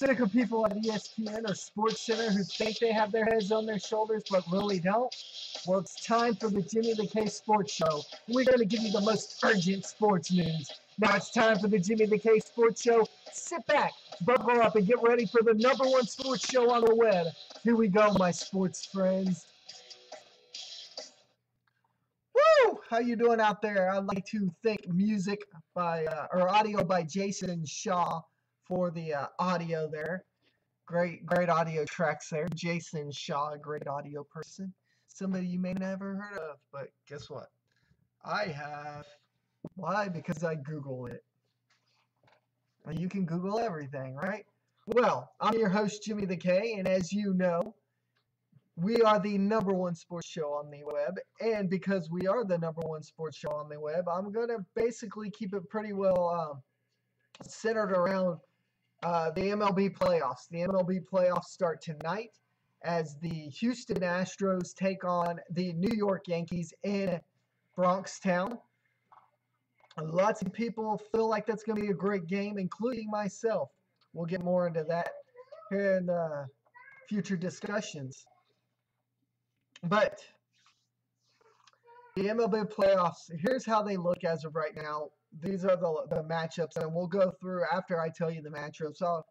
sick of people at ESPN or SportsCenter who think they have their heads on their shoulders but really don't? Well, it's time for the Jimmy the K Sports Show. We're going to give you the most urgent sports news. Now it's time for the Jimmy the K Sports Show. Sit back, buckle up, and get ready for the #1 sports show on the web. Here we go, my sports friends. Woo! How you doing out there? I'd like to thank music by or audio by Jason Shaw for the audio there. Great audio tracks there. Jason Shaw, a great audio person. Somebody you may never heard of, but guess what? I have. Why? Because I Google it. You can Google everything, right? Well, I'm your host, Jimmy the K, and as you know, we are the #1 sports show on the web, and because we are the #1 sports show on the web, I'm going to basically keep it pretty well centered around the MLB playoffs. The MLB playoffs start tonight as the Houston Astros take on the New York Yankees in Bronxtown. Lots of people feel like that's going to be a great game, including myself. We'll get more into that here in future discussions. But the MLB playoffs, here's how they look as of right now. These are the matchups, and we'll go through after I tell you the matchups. I'll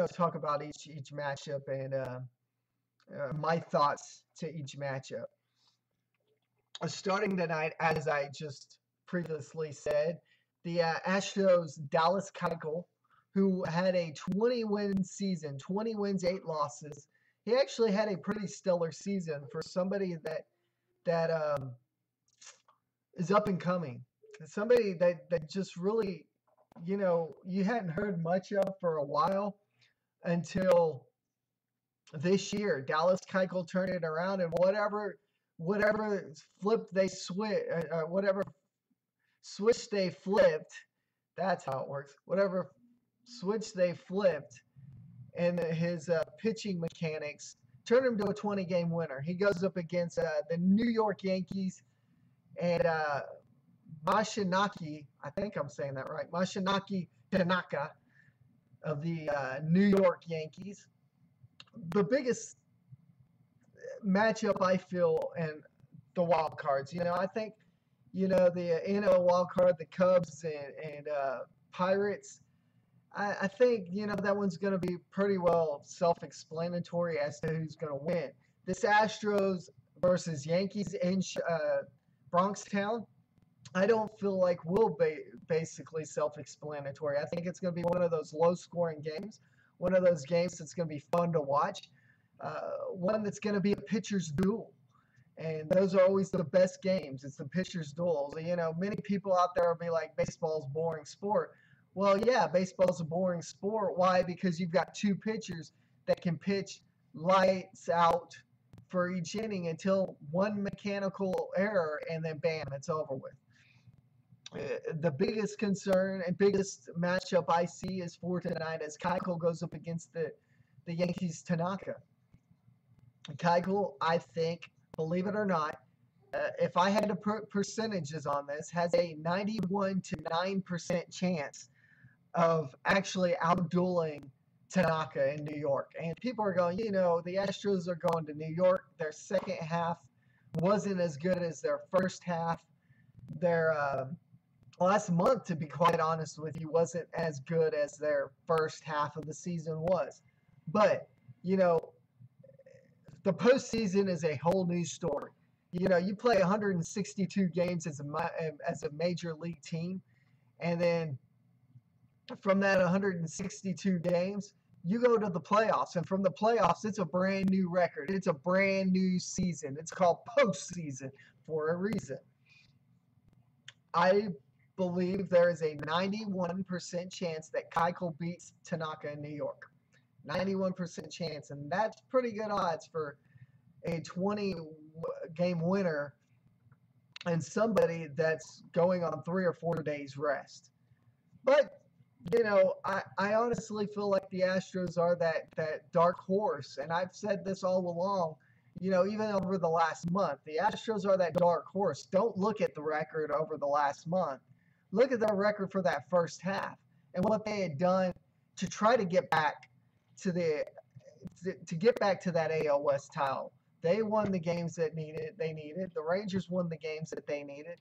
talk about each matchup and my thoughts to each matchup. Starting tonight, as I just previously said, the Astros' Dallas Keuchel, who had a 20-win season, 20 wins, 8 losses. He actually had a pretty stellar season for somebody that is up and coming. Somebody that just really, you hadn't heard much of for a while until this year. Dallas Keuchel turned it around, and whatever flip they switch, whatever switch they flipped, that's how it works. Whatever switch they flipped, and his pitching mechanics turned him to a 20-game winner. He goes up against the New York Yankees and Mashinaki, I think I'm saying that right, Mashinaki Tanaka of the New York Yankees. The biggest matchup I feel in the wild cards, I think, the NL wild card, the Cubs and Pirates, I think, that one's going to be pretty well self-explanatory as to who's going to win. This Astros versus Yankees in Bronxtown, I don't feel like will be basically self-explanatory. I think it's going to be one of those low-scoring games, one of those games that's going to be fun to watch, one that's going to be a pitcher's duel. And those are always the best games. It's the pitcher's duels. Many people out there will be like, baseball's a boring sport. Well, yeah, baseball's a boring sport. Why? Because you've got 2 pitchers that can pitch lights out for each inning until one mechanical error, and then bam, it's over with. The biggest concern and biggest matchup I see is for tonight as Keuchel goes up against the Yankees' Tanaka. Keuchel, I think, believe it or not, if I had to put percentages on this, has a 91 to 9% chance of actually outdueling Tanaka in New York. And people are going, the Astros are going to New York. Their second half wasn't as good as their first half. Their last month, to be quite honest with you, wasn't as good as their first half of the season was. But, the postseason is a whole new story. You play 162 games as a major league team, and then from that 162 games, you go to the playoffs, and from the playoffs, it's a brand new record. It's a brand new season. It's called postseason for a reason. I believe there is a 91% chance that Keuchel beats Tanaka in New York. 91% chance, and that's pretty good odds for a 20-game winner and somebody that's going on 3 or 4 days rest. But I honestly feel like the Astros are that dark horse, and I've said this all along, even over the last month. The Astros are that dark horse. Don't look at the record over the last month. Look at their record for that first half and what they had done to try to get back to to get back to that AL West title. They won the games that they needed. The Rangers won the games that they needed.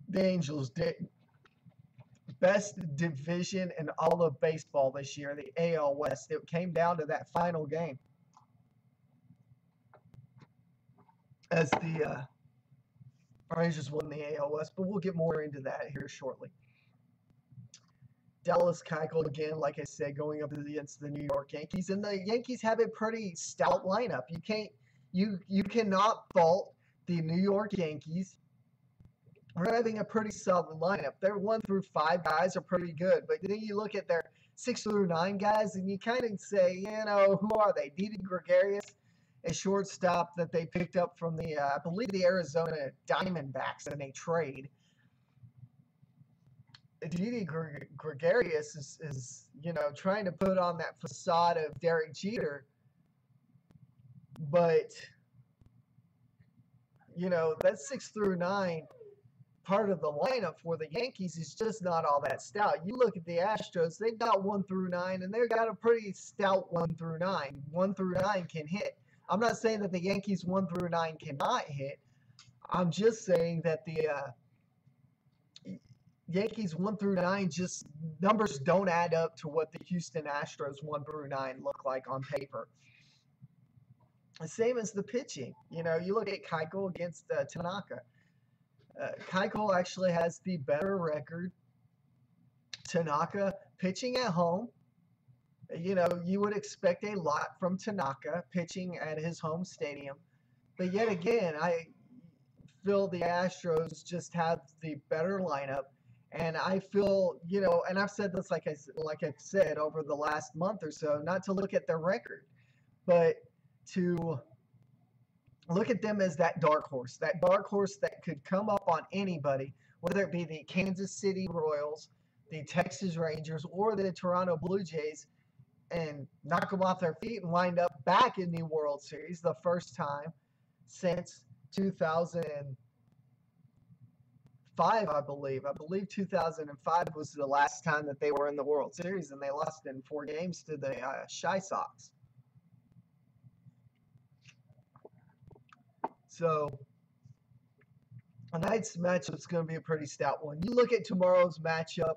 The Angels did. Best division in all of baseball this year, the AL West. It came down to that final game as the Rangers won the AL West, but we'll get more into that here shortly. Dallas Keuchel again, like I said, going up against the New York Yankees, and the Yankees have a pretty stout lineup. You cannot fault the New York Yankees. We're having a pretty solid lineup. Their 1 through 5 guys are pretty good, but then you look at their 6 through 9 guys, and you kind of say, who are they? Didi Gregorius, a shortstop that they picked up from I believe the Arizona Diamondbacks in a trade. Didi Gregorius is trying to put on that facade of Derek Jeter, but that 6 through 9 part of the lineup for the Yankees is just not all that stout. You look at the Astros, they've got 1 through 9, and they've got a pretty stout 1 through 9. 1 through 9 can hit. I'm not saying that the Yankees 1 through 9 cannot hit. I'm just saying that the Yankees 1 through 9 just numbers don't add up to what the Houston Astros 1 through 9 look like on paper. The same as the pitching. You look at Keuchel against Tanaka. Keuchel actually has the better record. Tanaka pitching at home. You would expect a lot from Tanaka pitching at his home stadium. But yet again, I feel the Astros just have the better lineup. And I feel, and I've said this like I've said over the last month or so, not to look at their record, but to look at them as that dark horse that could come up on anybody, whether it be the Kansas City Royals, the Texas Rangers, or the Toronto Blue Jays, and knock them off their feet and wind up back in the World Series the first time since 2005, I believe. I believe 2005 was the last time that they were in the World Series, and they lost in 4 games to the Chi Sox. So tonight's matchup is going to be a pretty stout one. You look at tomorrow's matchup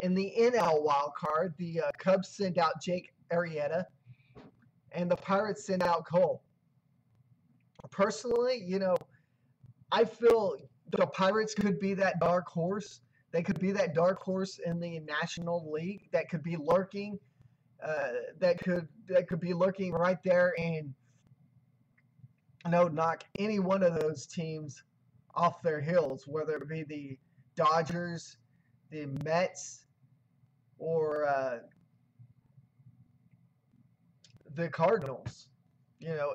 in the NL wild card. The Cubs send out Jake Arrieta, and the Pirates send out Cole. Personally, I feel the Pirates could be that dark horse. They could be that dark horse in the National League that could be lurking. That could be lurking right there and knock any one of those teams off their heels, whether it be the Dodgers, the Mets, or the Cardinals.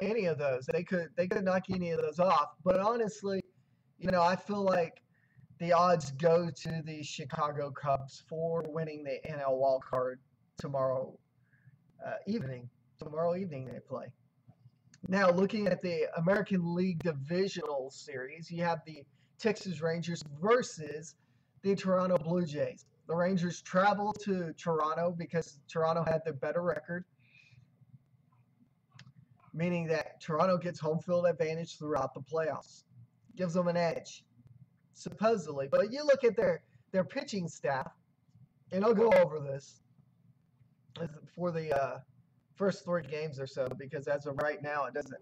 Any of those. They could knock any of those off. But honestly, I feel like the odds go to the Chicago Cubs for winning the NL wild card tomorrow evening. Tomorrow evening they play. Now, looking at the American League Divisional Series, you have the Texas Rangers versus the Toronto Blue Jays. The Rangers travel to Toronto because Toronto had the better record, meaning that Toronto gets home field advantage throughout the playoffs. Gives them an edge, supposedly. But you look at their pitching staff, and I'll go over this for the first 3 games or so, because as of right now, it doesn't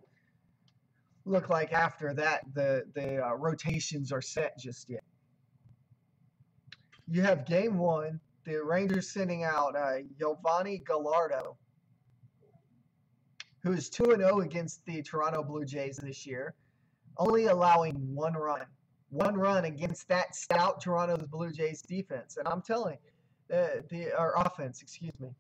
look like after that the rotations are set just yet. You have game 1, the Rangers sending out Giovanni Gallardo, who is 2-0 against the Toronto Blue Jays this year, only allowing 1 run. 1 run against that stout Toronto Blue Jays defense. And I'm telling you, our offense, excuse me.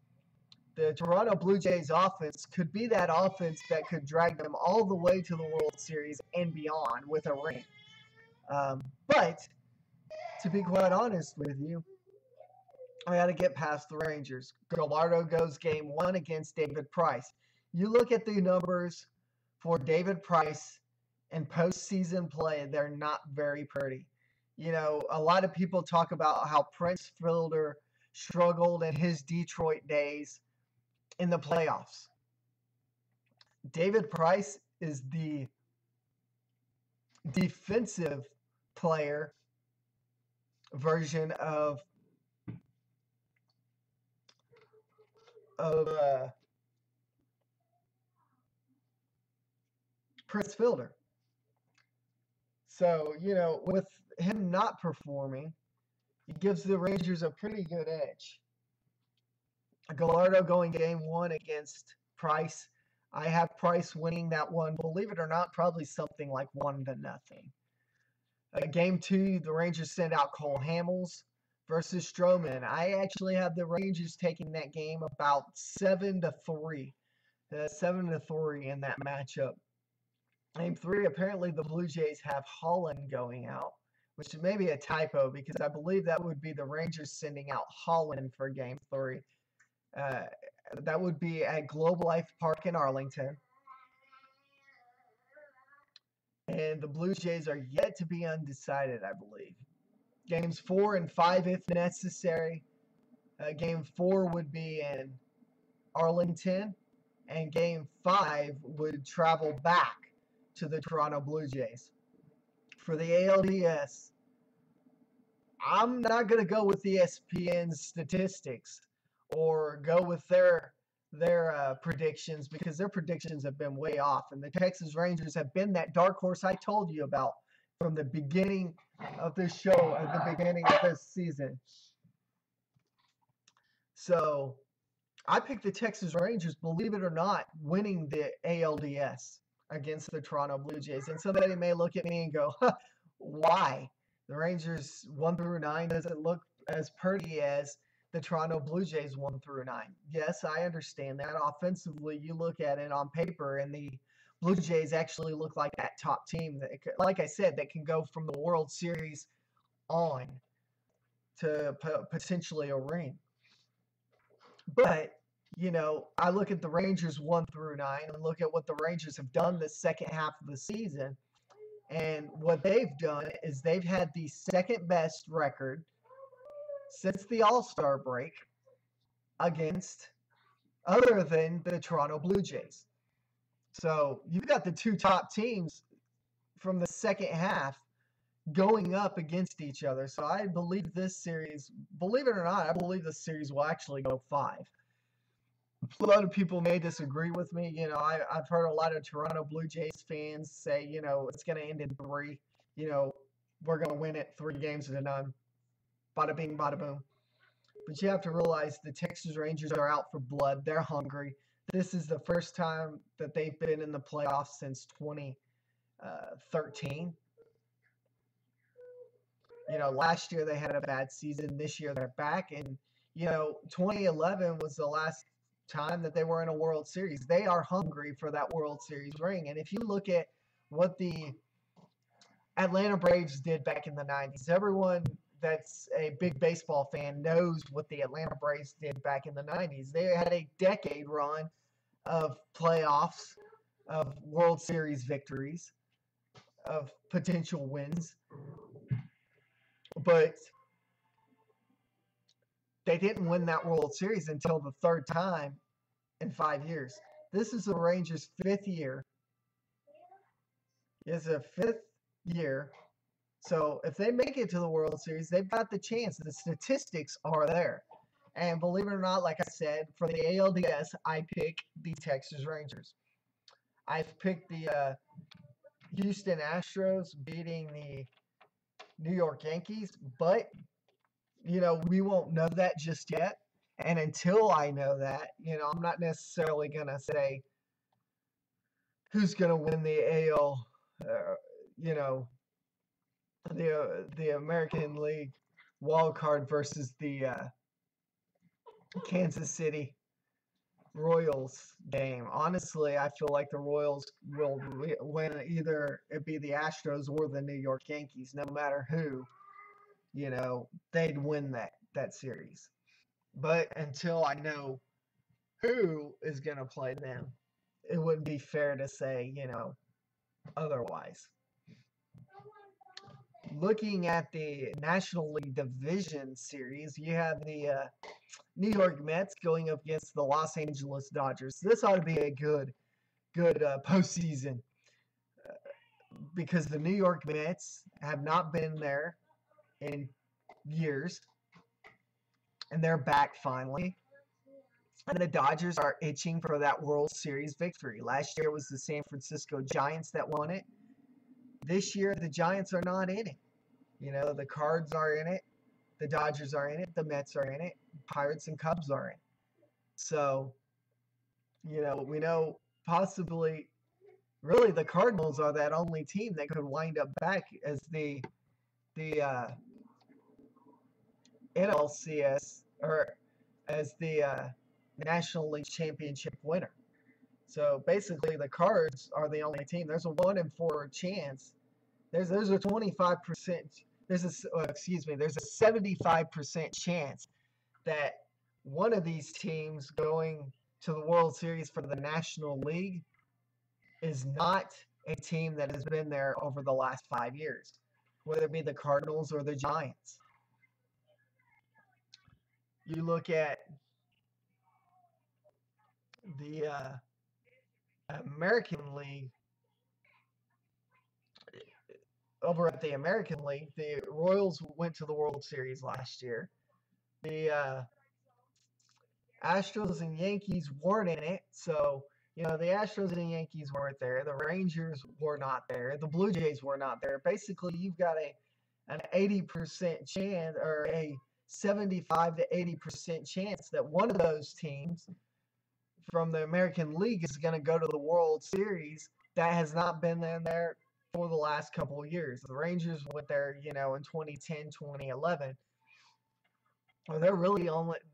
The Toronto Blue Jays offense could be that offense that could drag them all the way to the World Series and beyond with a ring. But to be quite honest with you, I got to get past the Rangers. Gallardo goes game 1 against David Price. You look at the numbers for David Price in postseason play, they're not very pretty. A lot of people talk about how Prince Fielder struggled in his Detroit days in the playoffs. David Price is the defensive player version of Chris Fielder. So, with him not performing, it gives the Rangers a pretty good edge. Gallardo going game one against Price. I have Price winning that one. Believe it or not, probably something like 1-0. Game two, the Rangers send out Cole Hamels versus Stroman. I actually have the Rangers taking that game about 7-3. 7-3 in that matchup. Game three, apparently the Blue Jays have Holland going out, which may be a typo because I believe that would be the Rangers sending out Holland for game three. That would be at Globe Life Park in Arlington. And the Blue Jays are yet to be undecided, I believe. Games 4 and 5, if necessary. Game 4 would be in Arlington, and Game 5 would travel back to the Toronto Blue Jays. For the ALDS, I'm not going to go with ESPN's statistics or go with their predictions because their predictions have been way off. And the Texas Rangers have been that dark horse I told you about from the beginning of this show, at the beginning of this season. So I picked the Texas Rangers, believe it or not, winning the ALDS against the Toronto Blue Jays. And somebody may look at me and go, why? The Rangers 1-9 doesn't look as pretty as the Toronto Blue Jays 1-9. Yes, I understand that. Offensively, you look at it on paper, and the Blue Jays actually look like that top team that, like I said, that can go from the World Series on to potentially a ring. But, I look at the Rangers 1-9 and look at what the Rangers have done the second half of the season. And what they've done is they've had the second best record since the All-Star break against other than the Toronto Blue Jays. So you've got the two top teams from the second half going up against each other. So I believe this series, believe it or not, I believe this series will actually go 5. A lot of people may disagree with me. I've heard a lot of Toronto Blue Jays fans say, it's going to end in 3. We're going to win it 3-0. Bada bing, bada boom. But you have to realize the Texas Rangers are out for blood. They're hungry. This is the first time that they've been in the playoffs since 2013. Last year they had a bad season. This year they're back. And, 2011 was the last time that they were in a World Series. They are hungry for that World Series ring. And if you look at what the Atlanta Braves did back in the 90s, everyone that's a big baseball fan knows what the Atlanta Braves did back in the 90s. They had a decade run of playoffs, of World Series victories, of potential wins. But they didn't win that World Series until the third time in 5 years. This is the Rangers' 5th year. It's a 5th year. So if they make it to the World Series, they've got the chance. The statistics are there. And believe it or not, like I said, for the ALDS, I pick the Texas Rangers. I've picked the Houston Astros beating the New York Yankees, but, we won't know that just yet. And until I know that, I'm not necessarily going to say who's going to win the AL, the American League wild card versus the Kansas City Royals game. Honestly, I feel like the Royals will win, either it be the Astros or the New York Yankees. No matter who, they'd win that series. But until I know who is going to play them, it wouldn't be fair to say, otherwise. looking at the National League Division Series, you have the New York Mets going up against the Los Angeles Dodgers. This ought to be a good postseason because the New York Mets have not been there in years, and they're back finally. And the Dodgers are itching for that World Series victory. Last year it was the San Francisco Giants that won it. This year the Giants are not in it. You know, the Cards are in it, the Dodgers are in it, the Mets are in it, Pirates and Cubs are in. So, you know, we know possibly really the Cardinals are that only team that could wind up back as the NLCS or as the National League Championship winner. So basically, the Cards are the only team. There's a 1 in 4 chance. There's a 25%. There's a 75% chance that one of these teams going to the World Series for the National League is not a team that has been there over the last 5 years, whether it be the Cardinals or the Giants. You look at the American League. Over at the American League, the Royals went to the World Series last year. The Astros and Yankees weren't in it, so you know the Astros and Yankees weren't there. The Rangers were not there. The Blue Jays were not there. Basically, you've got an 80% chance or a 75 to 80% chance that one of those teams from the American League is going to go to the World Series that has not been there for the last couple of years. The Rangers went there, you know, in 2010, 2011. Well, they're really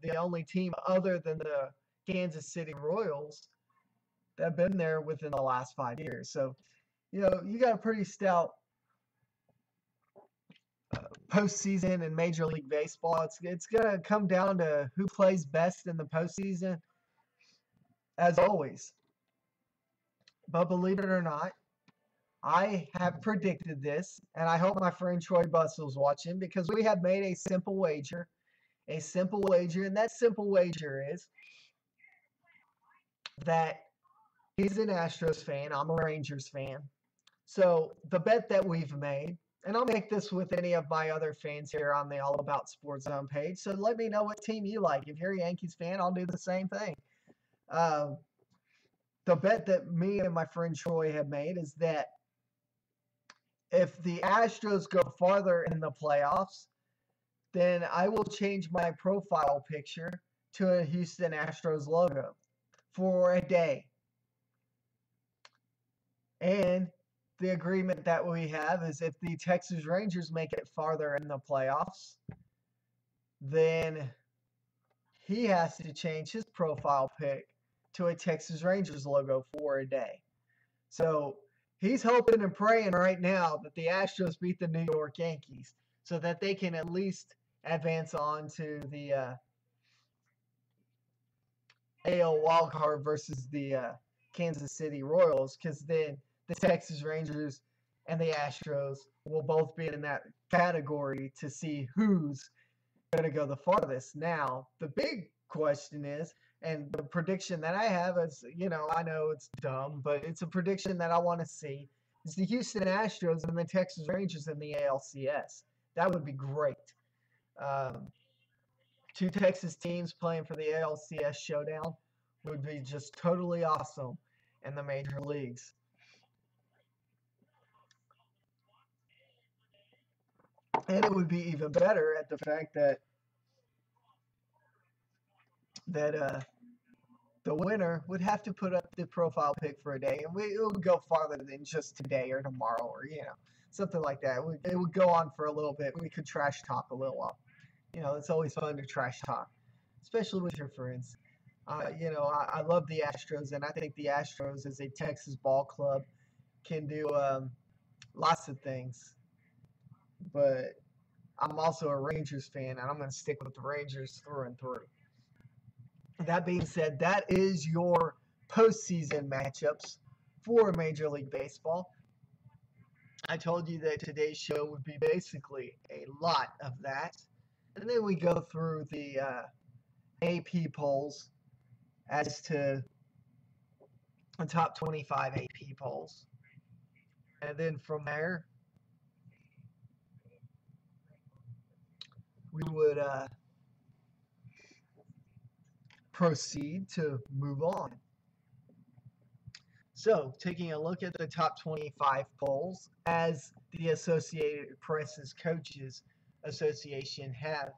the only team other than the Kansas City Royals that have been there within the last 5 years. So, you know, you got a pretty stout postseason in Major League Baseball. It's going to come down to who plays best in the postseason, as always. But believe it or not, I have predicted this, and I hope my friend Troy Bussel's watching because we have made a simple wager. And that simple wager is that he's an Astros fan, I'm a Rangers fan. So the bet that we've made, and I'll make this with any of my other fans here on the All About Sports Zone page, so let me know what team you like. If you're a Yankees fan, I'll do the same thing. The bet that me and my friend Troy have made is that if the Astros go farther in the playoffs, then I will change my profile picture to a Houston Astros logo for a day. And the agreement that we have is if the Texas Rangers make it farther in the playoffs, then he has to change his profile pic to a Texas Rangers logo for a day. So he's hoping and praying right now that the Astros beat the New York Yankees so that they can at least advance on to the AL wildcard versus the Kansas City Royals, because then the Texas Rangers and the Astros will both be in that category to see who's going to go the farthest. Now, the big question is, and the prediction that I have is, you know, I know it's dumb, but it's a prediction that I want to see, is the Houston Astros and the Texas Rangers in the ALCS. That would be great. Two Texas teams playing for the ALCS showdown would be just totally awesome in the major leagues. And it would be even better at the fact that the winner would have to put up the profile pic for a day, and it would go farther than just today or tomorrow or, you know, something like that. It would go on for a little bit. We could trash talk a little while. You know, it's always fun to trash talk, especially with your friends. You know, I love the Astros, and I think the Astros as a Texas ball club can do lots of things. But I'm also a Rangers fan, and I'm going to stick with the Rangers through and through. That being said, that is your postseason matchups for Major League Baseball. I told you that today's show would be basically a lot of that. And then we go through the AP polls as to the top 25 AP polls. And then from there, we would proceed to move on. So, taking a look at the top 25 polls, as the Associated Press's Coaches Association have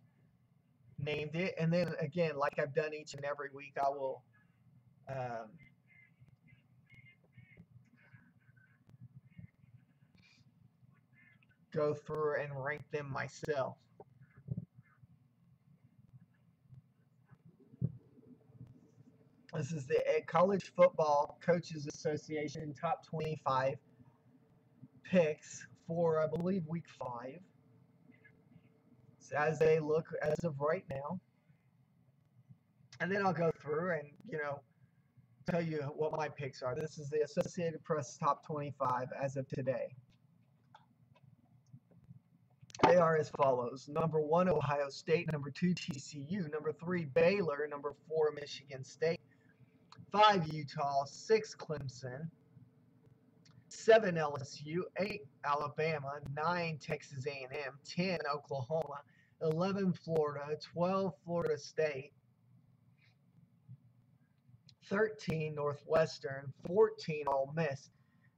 named it, and then again, like I've done each and every week, I will go through and rank them myself. This is the College Football Coaches Association top 25 picks for, I believe, week 5. So as they look as of right now. And then I'll go through and, tell you what my picks are. This is the Associated Press top 25 as of today. They are as follows. Number 1, Ohio State. Number 2, TCU. Number 3, Baylor. Number 4, Michigan State. 5, Utah. 6, Clemson. 7, LSU. 8, Alabama. 9, Texas A&M. 10, Oklahoma. 11, Florida. 12, Florida State. 13, Northwestern. 14, Ole Miss.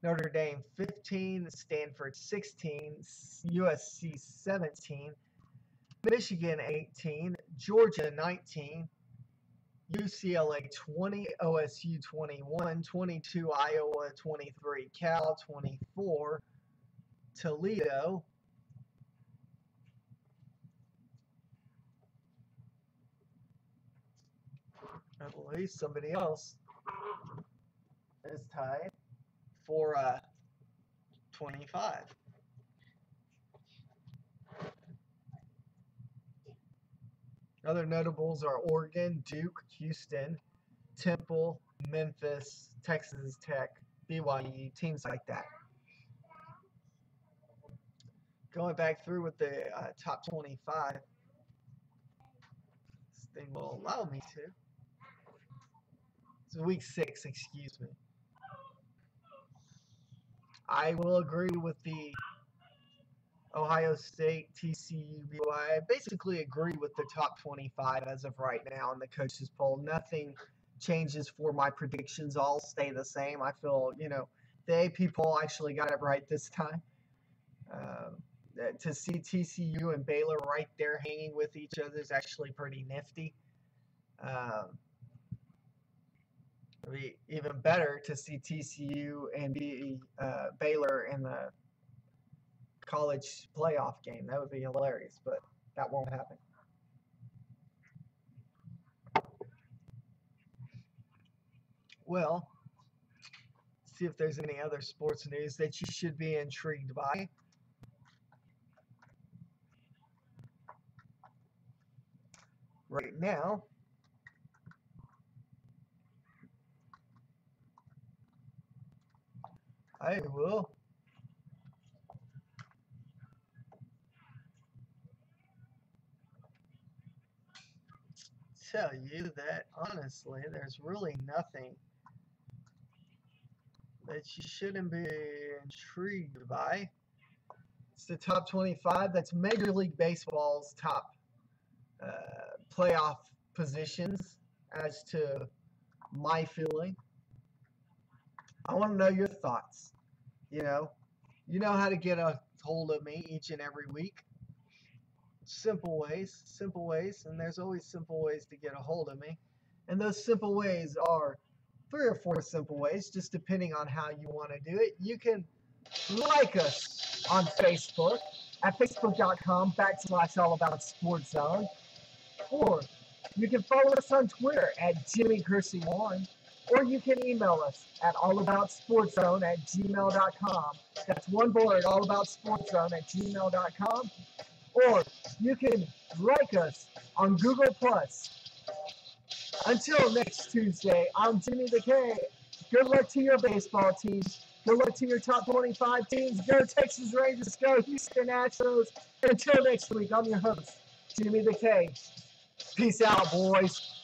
Notre Dame 15, Stanford 16, USC 17, Michigan 18, Georgia 19, UCLA 20, OSU 21, 22, Iowa 23, Cal 24, Toledo, I believe somebody else is tied for 25. Other notables are Oregon, Duke, Houston, Temple, Memphis, Texas Tech, BYU, teams like that. Going back through with the top 25, this thing will allow me to. It's week 6, excuse me. I will agree with the Ohio State, TCU, BYU. I basically agree with the top 25 as of right now in the coaches poll. Nothing changes for my predictions. All stay the same. I feel, the AP poll actually got it right this time. To see TCU and Baylor right there hanging with each other is actually pretty nifty. It'd be even better to see TCU and Baylor in the college playoff game. That would be hilarious, but that won't happen. Well, see if there's any other sports news that you should be intrigued by. Right now, I will tell you that, honestly, there's really nothing that you shouldn't be intrigued by. It's the top 25. That's Major League Baseball's top playoff positions as to my feeling. I want to know your thoughts. You know how to get a hold of me each and every week. Simple ways, and there's always simple ways to get a hold of me. And those simple ways are 3 or 4 simple ways, just depending on how you want to do it. You can like us on Facebook at facebook.com/allaboutsportszone, or you can follow us on Twitter at JimmyCersey1, or you can email us at allaboutsportszone@gmail.com. That's one word, allaboutsportszone@gmail.com. Or you can like us on Google+. Until next Tuesday, I'm Jimmy the K. Good luck to your baseball team. Good luck to your top 25 teams. Go Texas Rangers. Go Houston Astros. Until next week, I'm your host, Jimmy the K. Peace out, boys.